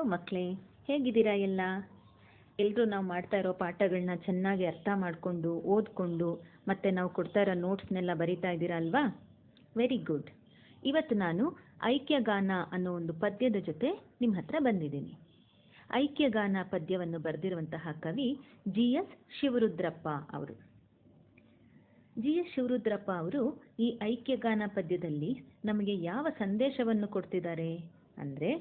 Hello ಮಕ್ಕಳೇ, ಹೇಗಿದ್ದೀರಾ ಎಲ್ಲ? ಎಲ್ಲರೂ ನಾವು ಮಾಡ್ತಾ ಇರೋ ಪಾಠಗಳನ್ನ ಚೆನ್ನಾಗಿ ಅರ್ಥ ಮಾಡಿಕೊಂಡು ಓದ್ಕೊಂಡು ಮತ್ತು ನಾವು ಕೊಡ್ತಾ ಇರೋ ನೋಟ್ಸ್ನೆಲ್ಲ ಬರಿತಾ ಇದ್ದೀರಾ ಅಲ್ವಾ? Very good. ಇವತ್ತು ನಾನು ಐಕ್ಯಗಾನ ಅನ್ನೋ ಒಂದು ಪದ್ಯದ ಜೊತೆ ನಿಮ್ಮ ಹತ್ರ ಬಂದಿದ್ದೀನಿ. ಐಕ್ಯಗಾನ ಪದ್ಯವನ್ನು ಬರೆದಿರುವಂತಹ ಕವಿ ಜಿ.ಎಸ್. ಶಿವರುದ್ರಪ್ಪ ಅವರು. ಜಿ.ಎಸ್. ಶಿವರುದ್ರಪ್ಪ ಅವರು ಈ ಐಕ್ಯಗಾನ ಪದ್ಯದಲ್ಲಿ ನಮಗೆ ಯಾವ ಸಂದೇಶವನ್ನು ಕೊಡ್ತಿದ್ದಾರೆ ಅಂದರೆ,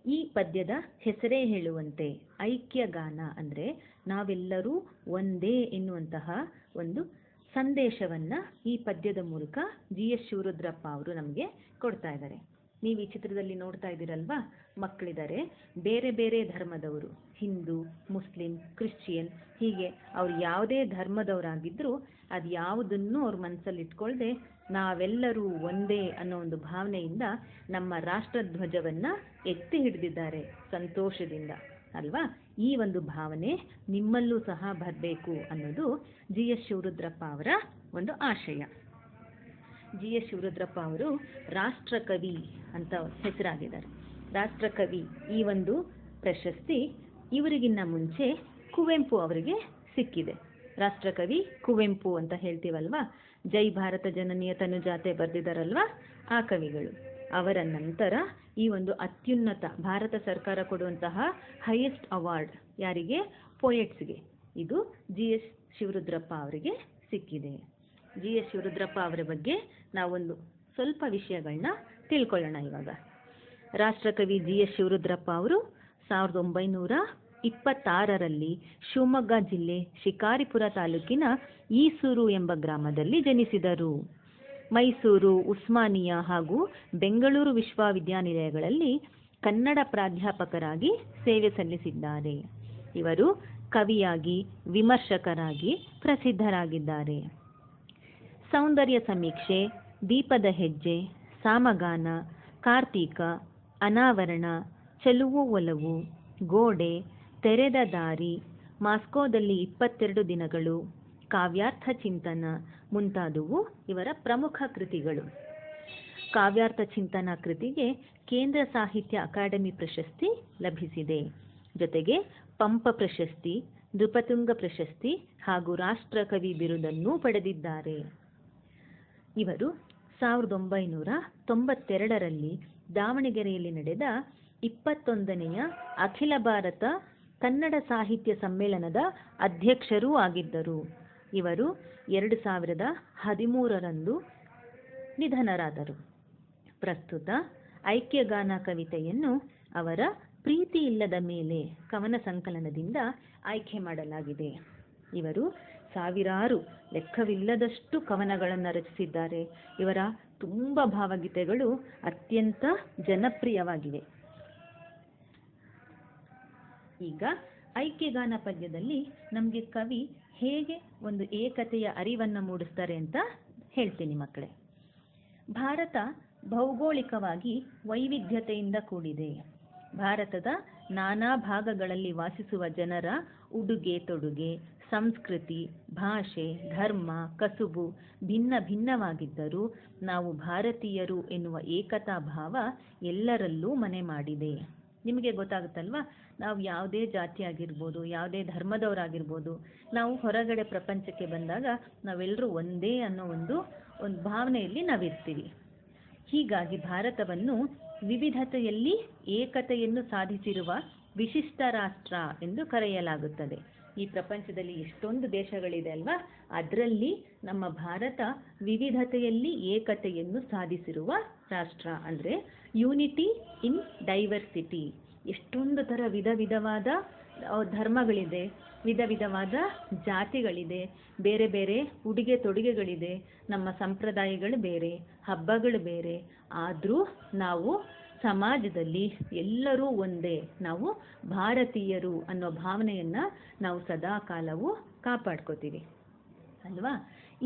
ಈ ಪದ್ಯದ ಹೆಸರೇ ಹೇಳುವಂತೆ ಐಕ್ಯಗಾನ ಅಂದರೆ ನಾವೆಲ್ಲರೂ ಒಂದೇ ಎನ್ನುವಂತಹ ಒಂದು ಸಂದೇಶವನ್ನು ಈ ಪದ್ಯದ ಮೂಲಕ ಜಿ.ಎಸ್. ಶಿವರುದ್ರಪ್ಪ ಅವರು ನಮಗೆ ಕೊಡ್ತಾ ಇದ್ದಾರೆ. ನೀವು ಈ ಚಿತ್ರದಲ್ಲಿ ನೋಡ್ತಾ ಇದ್ದೀರಲ್ವಾ, ಮಕ್ಕಳಿದ್ದಾರೆ, ಬೇರೆ ಬೇರೆ ಧರ್ಮದವರು, ಹಿಂದೂ, ಮುಸ್ಲಿಂ, ಕ್ರಿಶ್ಚಿಯನ್, ಹೀಗೆ ಅವ್ರು ಯಾವುದೇ ಧರ್ಮದವರಾಗಿದ್ದರೂ ಅದು ಯಾವುದನ್ನು ಅವ್ರ ಮನಸ್ಸಲ್ಲಿ ಇಟ್ಕೊಳ್ದೆ ನಾವೆಲ್ಲರೂ ಒಂದೇ ಅನ್ನೋ ಒಂದು ಭಾವನೆಯಿಂದ ನಮ್ಮ ರಾಷ್ಟ್ರಧ್ವಜವನ್ನು ಎತ್ತಿ ಹಿಡಿದಿದ್ದಾರೆ ಸಂತೋಷದಿಂದ ಅಲ್ವಾ? ಈ ಒಂದು ಭಾವನೆ ನಿಮ್ಮಲ್ಲೂ ಸಹ ಬರಬೇಕು ಅನ್ನೋದು ಜಿ.ಎಸ್. ಶಿವರುದ್ರಪ್ಪ ಅವರ ಒಂದು ಆಶಯ. ಜಿ.ಎಸ್. ಶಿವರುದ್ರಪ್ಪ ಅವರು ರಾಷ್ಟ್ರಕವಿ ಅಂತ ಹೆಸರಾಗಿದ್ದಾರೆ. ರಾಷ್ಟ್ರಕವಿ ಈ ಒಂದು ಪ್ರಶಸ್ತಿ ಇವರಿಗಿನ್ನ ಮುಂಚೆ ಕುವೆಂಪು ಅವರಿಗೆ ಸಿಕ್ಕಿದೆ. ರಾಷ್ಟ್ರಕವಿ ಕುವೆಂಪು ಅಂತ ಹೇಳ್ತೀವಲ್ವಾ, ಜೈ ಭಾರತ ಜನನಿಯ ತನುಜಾತೆ ಬರೆದಿದ್ದಾರಲ್ವಾ ಆ ಕವಿಗಳು. ಅವರ ನಂತರ ಈ ಒಂದು ಅತ್ಯುನ್ನತ ಭಾರತ ಸರ್ಕಾರ ಕೊಡುವಂತಹ ಹೈಯೆಸ್ಟ್ ಅವಾರ್ಡ್ ಯಾರಿಗೆ? ಪೊಯೆಟ್ಸ್ಗೆ. ಇದು ಜಿ.ಎಸ್. ಶಿವರುದ್ರಪ್ಪ ಅವರಿಗೆ ಸಿಕ್ಕಿದೆ. ಜಿ.ಎಸ್. ಶಿವರುದ್ರಪ್ಪ ಅವರ ಬಗ್ಗೆ ನಾವೊಂದು ಸ್ವಲ್ಪ ವಿಷಯಗಳನ್ನ ತಿಳ್ಕೊಳ್ಳೋಣ ಇವಾಗ. ರಾಷ್ಟ್ರಕವಿ ಜಿ.ಎಸ್. ಶಿವರುದ್ರಪ್ಪ ಅವರು 1926ರಲ್ಲಿ ಶಿವಮೊಗ್ಗ ಜಿಲ್ಲೆ ಶಿಕಾರಿಪುರ ತಾಲೂಕಿನ ಈಸೂರು ಎಂಬ ಗ್ರಾಮದಲ್ಲಿ ಜನಿಸಿದರು. ಮೈಸೂರು, ಉಸ್ಮಾನಿಯಾ ಹಾಗೂ ಬೆಂಗಳೂರು ವಿಶ್ವವಿದ್ಯಾನಿಲಯಗಳಲ್ಲಿ ಕನ್ನಡ ಪ್ರಾಧ್ಯಾಪಕರಾಗಿ ಸೇವೆ ಸಲ್ಲಿಸಿದ್ದಾರೆ. ಇವರು ಕವಿಯಾಗಿ, ವಿಮರ್ಶಕರಾಗಿ ಪ್ರಸಿದ್ಧರಾಗಿದ್ದಾರೆ. ಸೌಂದರ್ಯ ಸಮೀಕ್ಷೆ, ದೀಪದ ಹೆಜ್ಜೆ, ಸಾಮಗಾನ, ಕಾರ್ತೀಕ, ಅನಾವರಣ, ಚೆಲುವು ಒಲವು, ಗೋಡೆ, ತೆರೆದ ದಾರಿ, ಮಾಸ್ಕೋದಲ್ಲಿ 22 ದಿನಗಳು, ಕಾವ್ಯಾರ್ಥ ಚಿಂತನ ಮುಂತಾದವು ಇವರ ಪ್ರಮುಖ ಕೃತಿಗಳು. ಕಾವ್ಯಾರ್ಥ ಚಿಂತನ ಕೃತಿಗೆ ಕೇಂದ್ರ ಸಾಹಿತ್ಯ ಅಕಾಡೆಮಿ ಪ್ರಶಸ್ತಿ ಲಭಿಸಿದೆ. ಜೊತೆಗೆ ಪಂಪ ಪ್ರಶಸ್ತಿ, ನೃಪತುಂಗ ಪ್ರಶಸ್ತಿ ಹಾಗೂ ರಾಷ್ಟ್ರಕವಿ ಬಿರುದನ್ನೂ ಪಡೆದಿದ್ದಾರೆ. ಇವರು 1992ರಲ್ಲಿ ದಾವಣಗೆರೆಯಲ್ಲಿ ನಡೆದ 21ನೆಯ ಅಖಿಲ ಭಾರತ ಕನ್ನಡ ಸಾಹಿತ್ಯ ಸಮ್ಮೇಳನದ ಅಧ್ಯಕ್ಷರೂ ಆಗಿದ್ದರು. ಇವರು 2013ರಂದು ನಿಧನರಾದರು. ಪ್ರಸ್ತುತ ಐಕ್ಯಗಾನ ಕವಿತೆಯನ್ನು ಅವರ ಪ್ರೀತಿ ಇಲ್ಲದ ಮೇಲೆ ಕವನ ಸಂಕಲನದಿಂದ ಆಯ್ಕೆ ಮಾಡಲಾಗಿದೆ. ಇವರು ಸಾವಿರಾರು ಲೆಕ್ಕವಿಲ್ಲದಷ್ಟು ಕವನಗಳನ್ನು ರಚಿಸಿದ್ದಾರೆ. ಇವರ ತುಂಬ ಭಾವಗೀತೆಗಳು ಅತ್ಯಂತ ಜನಪ್ರಿಯವಾಗಿವೆ. ಈಗ ಐಕ್ಯಗಾನ ಪದ್ಯದಲ್ಲಿ ನಮಗೆ ಕವಿ ಹೇಗೆ ಒಂದು ಏಕತೆಯ ಅರಿವನ್ನು ಮೂಡಿಸ್ತಾರೆ ಅಂತ ಹೇಳ್ತೀನಿ ಮಕ್ಕಳೇ. ಭಾರತ ಭೌಗೋಳಿಕವಾಗಿ ವೈವಿಧ್ಯತೆಯಿಂದ ಕೂಡಿದೆ. ಭಾರತದ ನಾನಾ ಭಾಗಗಳಲ್ಲಿ ವಾಸಿಸುವ ಜನರ ಉಡುಗೆ ತೊಡುಗೆ, ಸಂಸ್ಕೃತಿ, ಭಾಷೆ, ಧರ್ಮ, ಕಸುಬು ಭಿನ್ನ ಭಿನ್ನವಾಗಿದ್ದರೂ ನಾವು ಭಾರತೀಯರು ಎನ್ನುವ ಏಕತಾ ಭಾವ ಎಲ್ಲರಲ್ಲೂ ಮನೆ ಮಾಡಿದೆ. ನಿಮಗೆ ಗೊತ್ತಾಗುತ್ತಲ್ವಾ, ನಾವು ಯಾವುದೇ ಜಾತಿ ಆಗಿರ್ಬೋದು, ಯಾವುದೇ ಧರ್ಮದವರಾಗಿರ್ಬೋದು, ನಾವು ಹೊರಗಡೆ ಪ್ರಪಂಚಕ್ಕೆ ಬಂದಾಗ ನಾವೆಲ್ಲರೂ ಒಂದೇ ಅನ್ನೋ ಒಂದು ಭಾವನೆಯಲ್ಲಿ ನಾವಿರ್ತೀವಿ. ಹೀಗಾಗಿ ಭಾರತವನ್ನು ವಿವಿಧತೆಯಲ್ಲಿ ಏಕತೆಯನ್ನು ಸಾಧಿಸಿರುವ ವಿಶಿಷ್ಟ ರಾಷ್ಟ್ರ ಎಂದು ಕರೆಯಲಾಗುತ್ತದೆ. ಈ ಪ್ರಪಂಚದಲ್ಲಿ ಎಷ್ಟೊಂದು ದೇಶಗಳಿದೆ ಅಲ್ವಾ, ಅದರಲ್ಲಿ ನಮ್ಮ ಭಾರತ ವಿವಿಧತೆಯಲ್ಲಿ ಏಕತೆಯನ್ನು ಸಾಧಿಸಿರುವ ರಾಷ್ಟ್ರ. ಅಂದರೆ ಯೂನಿಟಿ ಇನ್ ಡೈವರ್ಸಿಟಿ. ಎಷ್ಟೊಂದು ಥರ ವಿಧ ವಿಧವಾದ ಧರ್ಮಗಳಿದೆ, ವಿಧ ವಿಧವಾದ ಜಾತಿಗಳಿದೆ, ಬೇರೆ ಬೇರೆ ಉಡುಗೆ ತೊಡುಗೆಗಳಿದೆ, ನಮ್ಮ ಸಂಪ್ರದಾಯಗಳು ಬೇರೆ, ಹಬ್ಬಗಳು ಬೇರೆ. ಆದರೂ ನಾವು ಸಮಾಜದಲ್ಲಿ ಎಲ್ಲರೂ ಒಂದೇ, ನಾವು ಭಾರತೀಯರು ಅನ್ನೋ ಭಾವನೆಯನ್ನು ನಾವು ಸದಾ ಕಾಲವೂ ಕಾಪಾಡ್ಕೋತೀವಿ ಅಲ್ವಾ?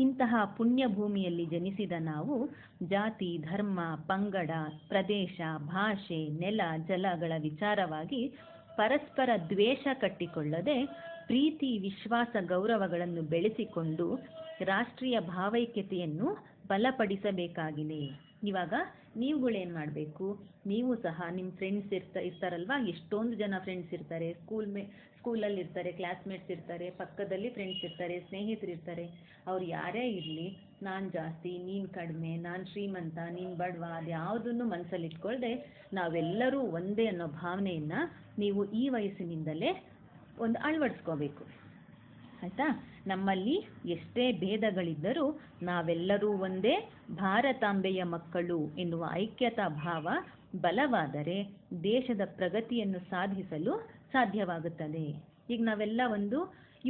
ಇಂತಹ ಪುಣ್ಯ ಭೂಮಿಯಲ್ಲಿ ಜನಿಸಿದ ನಾವು ಜಾತಿ, ಧರ್ಮ, ಪಂಗಡ, ಪ್ರದೇಶ, ಭಾಷೆ, ನೆಲ, ಜಲಗಳ ವಿಚಾರವಾಗಿ ಪರಸ್ಪರ ದ್ವೇಷ ಕಟ್ಟಿಕೊಳ್ಳದೆ ಪ್ರೀತಿ, ವಿಶ್ವಾಸ, ಗೌರವಗಳನ್ನು ಬೆಳೆಸಿಕೊಂಡು ರಾಷ್ಟ್ರೀಯ ಭಾವೈಕ್ಯತೆಯನ್ನು ಬಲಪಡಿಸಬೇಕಾಗಿದೆ. ಇವಾಗ ನೀವುಗಳೇನು ಮಾಡಬೇಕು, ನೀವು ಸಹ ನಿಮ್ಮ ಫ್ರೆಂಡ್ಸ್ ಇರ್ತಾರಲ್ವ, ಎಷ್ಟೊಂದು ಜನ ಫ್ರೆಂಡ್ಸ್ ಇರ್ತಾರೆ, ಸ್ಕೂಲಲ್ಲಿ ಇರ್ತಾರೆ, ಕ್ಲಾಸ್ಮೇಟ್ಸ್ ಇರ್ತಾರೆ, ಪಕ್ಕದಲ್ಲಿ ಫ್ರೆಂಡ್ಸ್ ಇರ್ತಾರೆ, ಸ್ನೇಹಿತರು ಇರ್ತಾರೆ. ಅವ್ರು ಯಾರೇ ಇರಲಿ, ನಾನು ಜಾಸ್ತಿ, ನೀನು ಕಡಿಮೆ, ನಾನು ಶ್ರೀಮಂತ, ನೀನು ಬಡವ, ಅದು ಯಾವುದನ್ನು ಮನಸ್ಸಲ್ಲಿ ಇಟ್ಕೊಳ್ದೆ ನಾವೆಲ್ಲರೂ ಒಂದೇ ಅನ್ನೋ ಭಾವನೆಯನ್ನು ನೀವು ಈ ವಯಸ್ಸಿನಿಂದಲೇ ಒಂದು ಅಳವಡಿಸ್ಕೋಬೇಕು. ಆಯಿತಾ? ನಮ್ಮಲ್ಲಿ ಎಷ್ಟೇ ಭೇದಗಳಿದ್ದರೂ ನಾವೆಲ್ಲರೂ ಒಂದೇ ಭಾರತಾಂಬೆಯ ಮಕ್ಕಳು ಎನ್ನುವ ಐಕ್ಯತಾ ಭಾವ ಬಲವಾದರೆ ದೇಶದ ಪ್ರಗತಿಯನ್ನು ಸಾಧಿಸಲು ಸಾಧ್ಯವಾಗುತ್ತದೆ. ಈಗ ನಾವೆಲ್ಲ ಒಂದು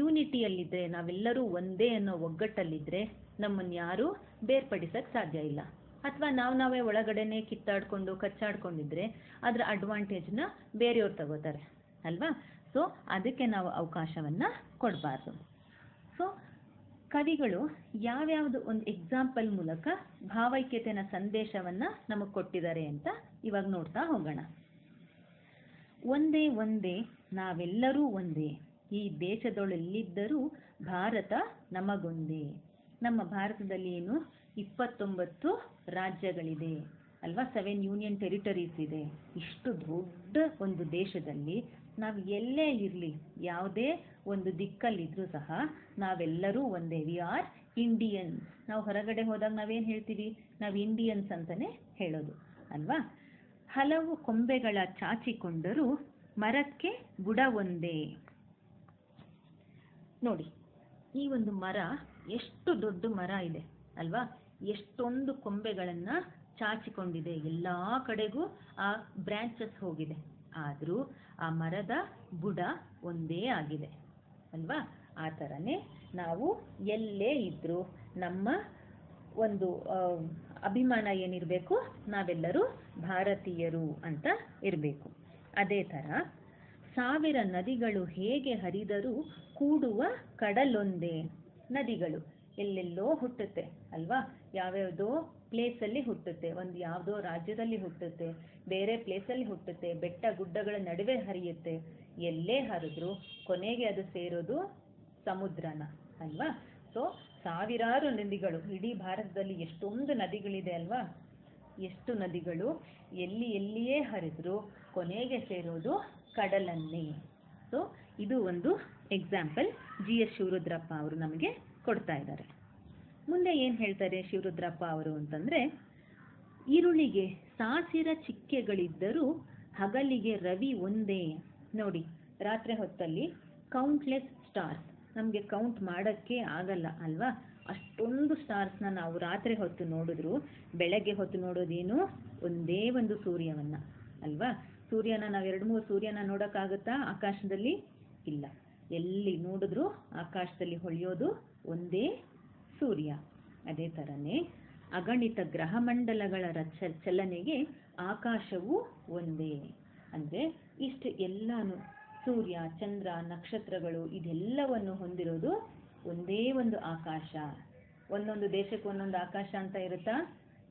ಯೂನಿಟಿಯಲ್ಲಿದ್ದರೆ, ನಾವೆಲ್ಲರೂ ಒಂದೇ ಅನ್ನೋ ಒಗ್ಗಟ್ಟಲ್ಲಿದ್ದರೆ ನಮ್ಮನ್ನು ಯಾರೂ ಬೇರ್ಪಡಿಸೋಕ್ಕೆ ಸಾಧ್ಯ ಇಲ್ಲ. ಅಥವಾ ನಾವೇ ಒಳಗಡೆನೆ ಕಿತ್ತಾಡ್ಕೊಂಡು ಕಚ್ಚಾಡ್ಕೊಂಡಿದ್ರೆ ಅದರ ಅಡ್ವಾಂಟೇಜ್ನ ಬೇರೆಯವ್ರು ತಗೋತಾರೆ ಅಲ್ವಾ? ಸೊ ಅದಕ್ಕೆ ನಾವು ಅವಕಾಶವನ್ನು ಕೊಡಬಾರ್ದು. ಸೊ ಕವಿಗಳು ಯಾವ್ಯಾವುದು ಒಂದು ಎಕ್ಸಾಂಪಲ್ ಮೂಲಕ ಭಾವೈಕ್ಯತೆಯ ಸಂದೇಶವನ್ನು ನಮಗೆ ಕೊಟ್ಟಿದ್ದಾರೆ ಅಂತ ಇವಾಗ ನೋಡ್ತಾ ಹೋಗೋಣ. ಒಂದೇ ಒಂದೇ ನಾವೆಲ್ಲರೂ ಒಂದೇ, ಈ ದೇಶದೊಳಲ್ಲಿದ್ದರೂ ಭಾರತ ನಮಗೊಂದೇ. ನಮ್ಮ ಭಾರತದಲ್ಲಿ ಏನು 29 ರಾಜ್ಯಗಳಿದೆ ಅಲ್ವಾ, 7 ಯೂನಿಯನ್ ಟೆರಿಟರೀಸ್ ಇದೆ. ಇಷ್ಟು ದೊಡ್ಡ ಒಂದು ದೇಶದಲ್ಲಿ ನಾವು ಎಲ್ಲೇ ಇರಲಿ, ಯಾವುದೇ ಒಂದು ದಿಕ್ಕಲ್ಲಿದ್ದರೂ ಸಹ ನಾವೆಲ್ಲರೂ ಒಂದೇ. We are Indians. ನಾವು ಹೊರಗಡೆ ಹೋದಾಗ ನಾವೇನು ಹೇಳ್ತೀವಿ? ನಾವು ಇಂಡಿಯನ್ಸ್ ಅಂತಲೇ ಹೇಳೋದು ಅಲ್ವಾ? ಹಲವು ಕೊಂಬೆಗಳ ಚಾಚಿಕೊಂಡರೂ ಮರಕ್ಕೆ ಬುಡ ಒಂದೇ. ನೋಡಿ, ಈ ಒಂದು ಮರ ಎಷ್ಟು ದೊಡ್ಡ ಮರ ಇದೆ ಅಲ್ವಾ? ಎಷ್ಟೊಂದು ಕೊಂಬೆಗಳನ್ನು ಚಾಚಿಕೊಂಡಿದೆ, ಎಲ್ಲ ಕಡೆಗೂ ಆ ಬ್ರಾಂಚಸ್ ಹೋಗಿದೆ. ಆದರೂ ಆ ಮರದ ಬುಡ ಒಂದೇ ಆಗಿದೆ ಅಲ್ವಾ? ಆ ಥರನೇ ನಾವು ಎಲ್ಲೇ ಇದ್ದರೂ ನಮ್ಮ ಒಂದು ಅಭಿಮಾನ ಏನಿರಬೇಕು, ನಾವೆಲ್ಲರೂ ಭಾರತೀಯರು ಅಂತ ಇರಬೇಕು. ಅದೇ ಥರ 1000 ನದಿಗಳು ಹೇಗೆ ಹರಿದರೂ ಕೂಡುವ ಕಡಲೊಂದೇ. ನದಿಗಳು ಎಲ್ಲೆಲ್ಲೋ ಹುಟ್ಟುತ್ತೆ ಅಲ್ವಾ? ಯಾವ್ಯಾವುದೋ ಪ್ಲೇಸಲ್ಲಿ ಹುಟ್ಟುತ್ತೆ, ಒಂದು ಯಾವುದೋ ರಾಜ್ಯದಲ್ಲಿ ಹುಟ್ಟುತ್ತೆ, ಬೇರೆ ಪ್ಲೇಸಲ್ಲಿ ಹುಟ್ಟುತ್ತೆ, ಬೆಟ್ಟ ಗುಡ್ಡಗಳ ನಡುವೆ ಹರಿಯುತ್ತೆ. ಎಲ್ಲೇ ಹರಿದ್ರೂ ಕೊನೆಗೆ ಅದು ಸೇರೋದು ಸಮುದ್ರನ ಅಲ್ವಾ? ಸೊ ಸಾವಿರಾರು ನದಿಗಳು, ಇಡೀ ಭಾರತದಲ್ಲಿ ಎಷ್ಟೊಂದು ನದಿಗಳಿದೆ ಅಲ್ವಾ? ಎಷ್ಟು ನದಿಗಳು ಎಲ್ಲಿಯೇ ಹರಿದ್ರೂ ಕೊನೆಗೆ ಸೇರೋದು ಕಡಲನ್ನೇ. ಸೊ ಇದು ಒಂದು ಎಕ್ಸಾಂಪಲ್ GS ಶಿವರುದ್ರಪ್ಪ ಅವರು ನಮಗೆ ಕೊಡ್ತಾ ಇದ್ದಾರೆ. ಮುಂದೆ ಏನು ಹೇಳ್ತಾರೆ ಶಿವರುದ್ರಪ್ಪ ಅವರು ಅಂತಂದರೆ, ಈರುಳಿಗೆ ಸಾಸಿರ ಚಿಕ್ಕೆಗಳಿದ್ದರೂ ಹಗಲಿಗೆ ರವಿ ಒಂದೇ. ನೋಡಿ, ರಾತ್ರಿ ಹೊತ್ತಲ್ಲಿ ಕೌಂಟ್ಲೆಸ್ ಸ್ಟಾರ್ಸ್, ನಮಗೆ ಕೌಂಟ್ ಮಾಡೋಕ್ಕೆ ಆಗಲ್ಲ ಅಲ್ವಾ? ಅಷ್ಟೊಂದು ಸ್ಟಾರ್ಸ್ನ ನಾವು ರಾತ್ರಿ ಹೊತ್ತು ನೋಡಿದ್ರು, ಬೆಳಗ್ಗೆ ಹೊತ್ತು ನೋಡೋದೇನು? ಒಂದೇ ಒಂದು ಸೂರ್ಯವನ್ನು ಅಲ್ವಾ? ಸೂರ್ಯನ ನಾವು 2-3 ಸೂರ್ಯನ ನೋಡೋಕ್ಕಾಗುತ್ತಾ ಆಕಾಶದಲ್ಲಿ? ಇಲ್ಲ. ಎಲ್ಲಿ ನೋಡಿದ್ರು ಆಕಾಶದಲ್ಲಿ ಹೊಳೆಯೋದು ಒಂದೇ ಸೂರ್ಯ. ಅದೇ ಥರನೇ ಅಗಣಿತ ಗ್ರಹಮಂಡಲಗಳ ಚಲನೆಗೆ ಆಕಾಶವು ಒಂದೇ. ಅಂದರೆ ಇಷ್ಟು ಎಲ್ಲಾನು, ಸೂರ್ಯ, ಚಂದ್ರ, ನಕ್ಷತ್ರಗಳು ಇದೆಲ್ಲವನ್ನು ಹೊಂದಿರೋದು ಒಂದೇ ಒಂದು ಆಕಾಶ. ಒಂದೊಂದು ದೇಶಕ್ಕೆ ಒಂದೊಂದು ಆಕಾಶ ಅಂತ ಇರುತ್ತಾ?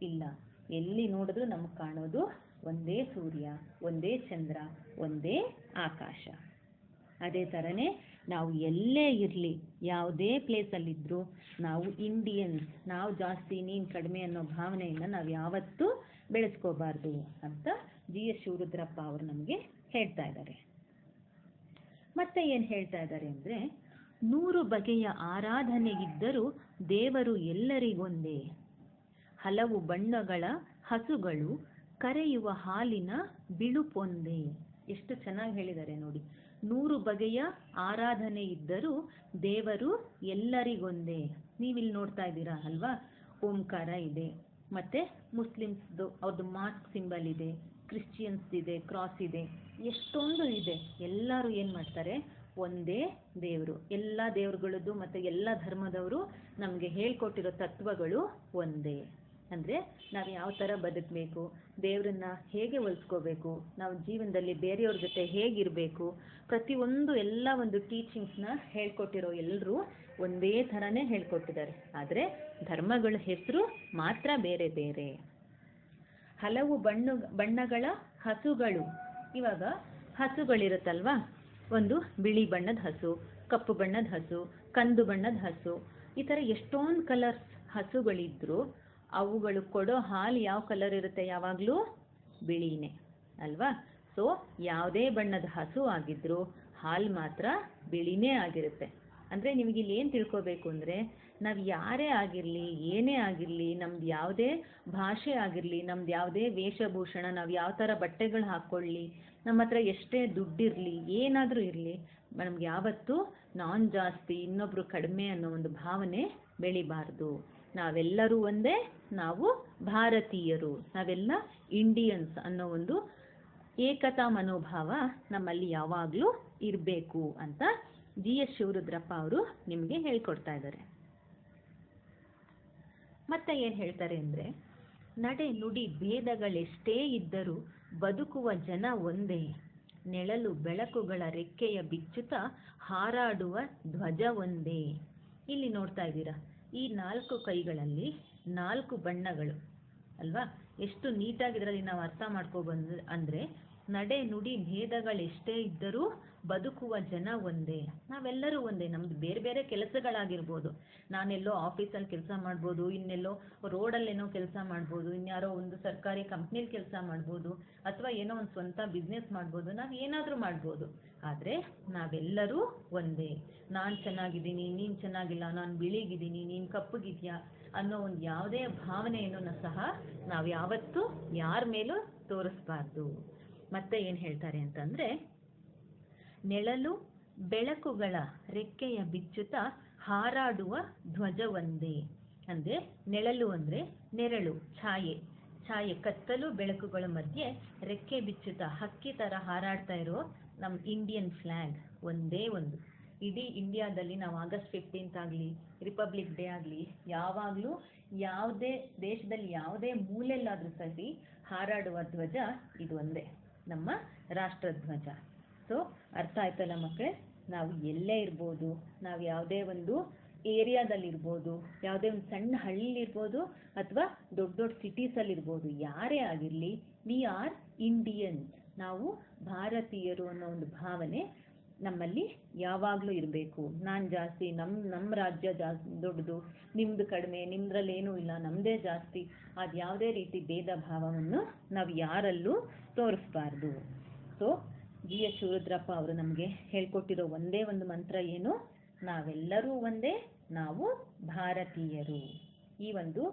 ಇಲ್ಲ. ಎಲ್ಲಿ ನೋಡಿದ್ರು ನಮಗೆ ಕಾಣೋದು ಒಂದೇ ಸೂರ್ಯ, ಒಂದೇ ಚಂದ್ರ, ಒಂದೇ ಆಕಾಶ. ಅದೇ ಥರನೇ ನಾವು ಎಲ್ಲೇ ಇರಲಿ, ಯಾವುದೇ ಪ್ಲೇಸಲ್ಲಿದ್ದರೂ ನಾವು ಇಂಡಿಯನ್ಸ್, ನಾವು ಜಾಸ್ತಿ ನೀನು ಕಡಿಮೆ ಅನ್ನೋ ಭಾವನೆಯನ್ನು ನಾವು ಯಾವತ್ತೂ ಬೆಳೆಸ್ಕೋಬಾರ್ದು ಅಂತ GS ಶಿವರುದ್ರಪ್ಪ ಅವರು ನಮಗೆ ಹೇಳ್ತಾ ಇದ್ದಾರೆ. ಮತ್ತೆ ಏನು ಹೇಳ್ತಾ ಇದ್ದಾರೆ ಅಂದರೆ, 100 ಬಗೆಯ ಆರಾಧನೆಗಿದ್ದರೂ ದೇವರು ಎಲ್ಲರಿಗೊಂದೇ. ಹಲವು ಬಣ್ಣಗಳ ಹಸುಗಳು ಕರೆಯುವ ಹಾಲಿನ ಬಿಳುಪೊಂದೇ. ಎಷ್ಟು ಚೆನ್ನಾಗಿ ಹೇಳಿದ್ದಾರೆ ನೋಡಿ. 100 ಬಗೆಯ ಆರಾಧನೆ ಇದ್ದರೂ ದೇವರು ಎಲ್ಲರಿಗೊಂದೇ. ನೀವಿಲ್ಲಿ ನೋಡ್ತಾ ಇದ್ದೀರಾ ಅಲ್ವಾ? ಓಂಕಾರ ಇದೆ, ಮತ್ತು ಮುಸ್ಲಿಮ್ಸ್ದು ಅವ್ರದ್ದು ಮಾಸ್ಕ್ ಸಿಂಬಲ್ ಇದೆ, ಕ್ರಿಶ್ಚಿಯನ್ಸ್ದಿದೆ, ಕ್ರಾಸ್ ಇದೆ, ಎಷ್ಟೊಂದು ಇದೆ. ಎಲ್ಲರೂ ಏನು ಮಾಡ್ತಾರೆ? ಒಂದೇ ದೇವರು. ಎಲ್ಲ ದೇವರುಗಳದ್ದು ಮತ್ತು ಎಲ್ಲ ಧರ್ಮದವರು ನಮಗೆ ಹೇಳ್ಕೊಟ್ಟಿರೋ ತತ್ವಗಳು ಒಂದೇ. ಅಂದರೆ ನಾವು ಯಾವ ಥರ ಬದುಕಬೇಕು, ದೇವರನ್ನ ಹೇಗೆ ಒಲಿಸ್ಕೋಬೇಕು, ನಾವು ಜೀವನದಲ್ಲಿ ಬೇರೆಯವ್ರ ಜೊತೆ ಹೇಗಿರಬೇಕು, ಪ್ರತಿಯೊಂದು ಎಲ್ಲ ಒಂದು ಟೀಚಿಂಗ್ಸ್ನ ಹೇಳ್ಕೊಟ್ಟಿರೋ ಎಲ್ಲರೂ ಒಂದೇ ಥರನೇ ಹೇಳ್ಕೊಟ್ಟಿದ್ದಾರೆ. ಆದರೆ ಧರ್ಮಗಳ ಹೆಸರು ಮಾತ್ರ ಬೇರೆ ಬೇರೆ. ಹಲವು ಬಣ್ಣಗಳ ಹಸುಗಳು. ಇವಾಗ ಹಸುಗಳಿರುತ್ತಲ್ವಾ? ಒಂದು ಬಿಳಿ ಬಣ್ಣದ ಹಸು, ಕಪ್ಪು ಬಣ್ಣದ ಹಸು, ಕಂದು ಬಣ್ಣದ ಹಸು, ಈ ಥರ ಎಷ್ಟೊಂದು ಕಲರ್ಸ್ ಹಸುಗಳಿದ್ದರೂ ಅವುಗಳು ಕೊಡೋ ಹಾಲು ಯಾವ ಕಲರ್ ಇರುತ್ತೆ ಯಾವಾಗಲೂ? ಬಿಳಿನೇ ಅಲ್ವಾ? ಸೊ ಯಾವುದೇ ಬಣ್ಣದ ಹಸು ಆಗಿದ್ರೂ ಹಾಲು ಮಾತ್ರ ಬಿಳಿನೇ ಆಗಿರುತ್ತೆ. ಅಂದರೆ ನಿಮಗೆ ಇಲ್ಲಿ ಏನು ತಿಳ್ಕೊಬೇಕು ಅಂದರೆ, ನಾವು ಯಾರೇ ಆಗಿರಲಿ, ಏನೇ ಆಗಿರಲಿ, ನಮ್ದು ಯಾವುದೇ ಭಾಷೆ ಆಗಿರಲಿ, ನಮ್ದು ಯಾವುದೇ ವೇಷಭೂಷಣ, ನಾವು ಯಾವ ಥರ ಬಟ್ಟೆಗಳು ಹಾಕ್ಕೊಳ್ಳಿ, ನಮ್ಮ ಹತ್ರ ಎಷ್ಟೇ ದುಡ್ಡಿರಲಿ, ಏನಾದರೂ ಇರಲಿ, ನಮ್ಗೆ ಯಾವತ್ತೂ ನಾನು ಜಾಸ್ತಿ ಇನ್ನೊಬ್ಬರು ಕಡಿಮೆ ಅನ್ನೋ ಒಂದು ಭಾವನೆ ಬೆಳಿಬಾರ್ದು. ನಾವೆಲ್ಲರೂ ಒಂದೇ, ನಾವು ಭಾರತೀಯರು, ನಾವೆಲ್ಲ ಇಂಡಿಯನ್ಸ್ ಅನ್ನೋ ಒಂದು ಏಕತಾ ಮನೋಭಾವ ನಮ್ಮಲ್ಲಿ ಯಾವಾಗಲೂ ಇರಬೇಕು ಅಂತ GS ಶಿವರುದ್ರಪ್ಪ ಅವರು ನಿಮಗೆ ಹೇಳ್ಕೊಡ್ತಾ ಇದ್ದಾರೆ. ಮತ್ತೆ ಏನು ಹೇಳ್ತಾರೆ ಅಂದರೆ, ನಡೆ ನುಡಿ ಭೇದಗಳೆಷ್ಟೇ ಇದ್ದರೂ ಬದುಕುವ ಜನ ಒಂದೇ, ನೆಳಲು ಬೆಳಕುಗಳ ರೆಕ್ಕೆಯ ಬಿಚ್ಚುತ್ತ ಹಾರಾಡುವ ಧ್ವಜ ಒಂದೇ. ಇಲ್ಲಿ ನೋಡ್ತಾ ಇದ್ದೀರಾ, ಈ 4 ಕೈಗಳಲ್ಲಿ 4 ಬಣ್ಣಗಳು ಅಲ್ವಾ? ಎಷ್ಟು ನೀಟಾಗಿ ಇದರಲ್ಲಿ ನಾವು ಅರ್ಥ ಮಾಡ್ಕೊಬಂದು ಅಂದರೆ, ನಡೆ ನುಡಿ ಭೇದಗಳೆಷ್ಟೇ ಇದ್ದರೂ ಬದುಕುವ ಜನ ಒಂದೇ. ನಾವೆಲ್ಲರೂ ಒಂದೇ. ನಮ್ದು ಬೇರೆ ಬೇರೆ ಕೆಲಸಗಳಾಗಿರ್ಬೋದು. ನಾನೆಲ್ಲೋ ಆಫೀಸಲ್ಲಿ ಕೆಲಸ ಮಾಡ್ಬೋದು, ಇನ್ನೆಲ್ಲೋ ರೋಡಲ್ಲೇನೋ ಕೆಲಸ ಮಾಡ್ಬೋದು, ಇನ್ಯಾರೋ ಒಂದು ಸರ್ಕಾರಿ ಕಂಪ್ನಿಲಿ ಕೆಲಸ ಮಾಡ್ಬೋದು, ಅಥವಾ ಏನೋ ಒಂದು ಸ್ವಂತ ಬಿಸ್ನೆಸ್ ಮಾಡ್ಬೋದು, ನಾವು ಏನಾದರೂ ಮಾಡ್ಬೋದು. ಆದರೆ ನಾವೆಲ್ಲರೂ ಒಂದೇ. ನಾನು ಚೆನ್ನಾಗಿದ್ದೀನಿ, ನೀನು ಚೆನ್ನಾಗಿಲ್ಲ, ನಾನು ಬಿಳಿಗಿದ್ದೀನಿ, ನೀನು ಕಪ್ಪಗಿದೆಯಾ ಅನ್ನೋ ಒಂದು ಯಾವುದೇ ಭಾವನೆಯನ್ನು ಸಹ ನಾವು ಯಾವತ್ತೂ ಯಾರ ಮೇಲೂ ತೋರಿಸ್ಬಾರ್ದು. ಮತ್ತೆ ಏನು ಹೇಳ್ತಾರೆ ಅಂತಂದರೆ, ನೆಳಲು ಬೆಳಕುಗಳ ರೆಕ್ಕೆಯ ಬಿಚ್ಚುತ್ತ ಹಾರಾಡುವ ಧ್ವಜ ಒಂದೇ. ಅಂದರೆ ನೆಳಲು ಅಂದರೆ ನೆರಳು, ಛಾಯೆ, ಕತ್ತಲು ಬೆಳಕುಗಳ ಮಧ್ಯೆ ರೆಕ್ಕೆ ಬಿಚ್ಚುತ್ತ ಹಕ್ಕಿ ಥರ ಹಾರಾಡ್ತಾ ಇರೋ ನಮ್ಮ ಇಂಡಿಯನ್ ಫ್ಲ್ಯಾಗ್ ಒಂದೇ ಒಂದು. ಇಡೀ ಇಂಡಿಯಾದಲ್ಲಿ ನಾವು August 15th ಆಗಲಿ, ರಿಪಬ್ಲಿಕ್ ಡೇ ಆಗಲಿ, ಯಾವಾಗಲೂ ಯಾವುದೇ ದೇಶದಲ್ಲಿ ಯಾವುದೇ ಮೂಲೆಯಲ್ಲಾದರೂ ಸರಿ ಹಾರಾಡುವ ಧ್ವಜ ಇದು ಒಂದೇ, ನಮ್ಮ ರಾಷ್ಟ್ರಧ್ವಜ. ಸೊ ಅರ್ಥ ಆಯ್ತಲ್ಲ ಮಕ್ಕಳೇ? ನಾವು ಎಲ್ಲೇ ಇರ್ಬೋದು, ನಾವು ಯಾವುದೇ ಒಂದು ಏರಿಯಾದಲ್ಲಿರ್ಬೋದು, ಯಾವುದೇ ಒಂದು ಸಣ್ಣ ಹಳ್ಳಿಲಿರ್ಬೋದು, ಅಥವಾ ದೊಡ್ಡ ದೊಡ್ಡ ಸಿಟೀಸಲ್ಲಿರ್ಬೋದು, ಯಾರೇ ಆಗಿರಲಿ, ವಿ ಆರ್ ಇಂಡಿಯನ್ಸ್, ನಾವು ಭಾರತೀಯರು ಅನ್ನೋ ಒಂದು ಭಾವನೆ ನಮ್ಮಲ್ಲಿ ಯಾವಾಗಲೂ ಇರಬೇಕು. ನಾನು ಜಾಸ್ತಿ, ನಮ್ಮ ರಾಜ್ಯ ಜಾಸ್ತಿ ದೊಡ್ಡದು, ನಿಮ್ಮದು ಕಡಿಮೆ, ನಿಮ್ಮದ್ರಲ್ಲೇನೂ ಇಲ್ಲ, ನಮ್ಮದೇ ಜಾಸ್ತಿ, ಅದು ಯಾವುದೇ ರೀತಿ ಭೇದ ಭಾವವನ್ನು ನಾವು ಯಾರಲ್ಲೂ ತೋರಿಸ್ಬಾರ್ದು. ಸೊ GS ಶಿವರುದ್ರಪ್ಪ ಅವರು ನಮಗೆ ಹೇಳ್ಕೊಟ್ಟಿರೋ ಒಂದೇ ಒಂದು ಮಂತ್ರ ಏನು? ನಾವೆಲ್ಲರೂ ಒಂದೇ, ನಾವು ಭಾರತೀಯರು. ಈ ಒಂದು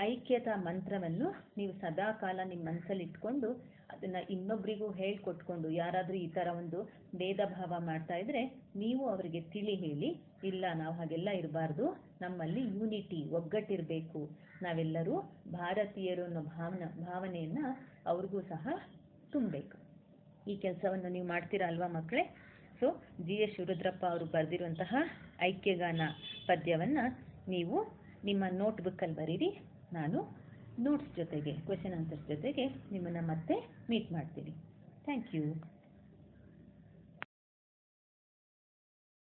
ಐಕ್ಯತಾ ಮಂತ್ರವನ್ನು ನೀವು ಸದಾ ಕಾಲ ನಿಮ್ಮ ಮನಸ್ಸಲ್ಲಿ ಇಟ್ಕೊಂಡು ಅದನ್ನು ಇನ್ನೊಬ್ಬರಿಗೂ ಹೇಳ್ಕೊಟ್ಕೊಂಡು, ಯಾರಾದರೂ ಈ ಥರ ಒಂದು ಭೇದ ಭಾವ ಮಾಡ್ತಾ ಇದ್ರೆ ನೀವು ಅವರಿಗೆ ತಿಳಿ ಹೇಳಿ, ಇಲ್ಲ ನಾವು ಹಾಗೆಲ್ಲ ಇರಬಾರ್ದು, ನಮ್ಮಲ್ಲಿ ಯೂನಿಟಿ, ಒಗ್ಗಟ್ಟಿರಬೇಕು, ನಾವೆಲ್ಲರೂ ಭಾರತೀಯರು ಅನ್ನೋ ಭಾವನೆಯನ್ನು ಅವ್ರಿಗೂ ಸಹ ತುಂಬಬೇಕು. ಈ ಕೆಲಸವನ್ನು ನೀವು ಮಾಡ್ತೀರಾ ಅಲ್ವಾ ಮಕ್ಕಳೇ? ಸೊ GS ಶಿವರುದ್ರಪ್ಪ ಅವರು ಬರೆದಿರುವಂತಹ ಐಕ್ಯಗಾನ ಪದ್ಯವನ್ನು ನೀವು ನಿಮ್ಮ ನೋಟ್ಬುಕ್ಕಲ್ಲಿ ಬರೀರಿ. ನಾನು ನೋಟ್ಸ್ ಜೊತೆಗೆ, ಕ್ವೆಶನ್ ಆನ್ಸರ್ಸ್ ಜೊತೆಗೆ ನಿಮ್ಮನ್ನು ಮತ್ತೆ ಮೀಟ್ ಮಾಡ್ತೀನಿ. Thank you.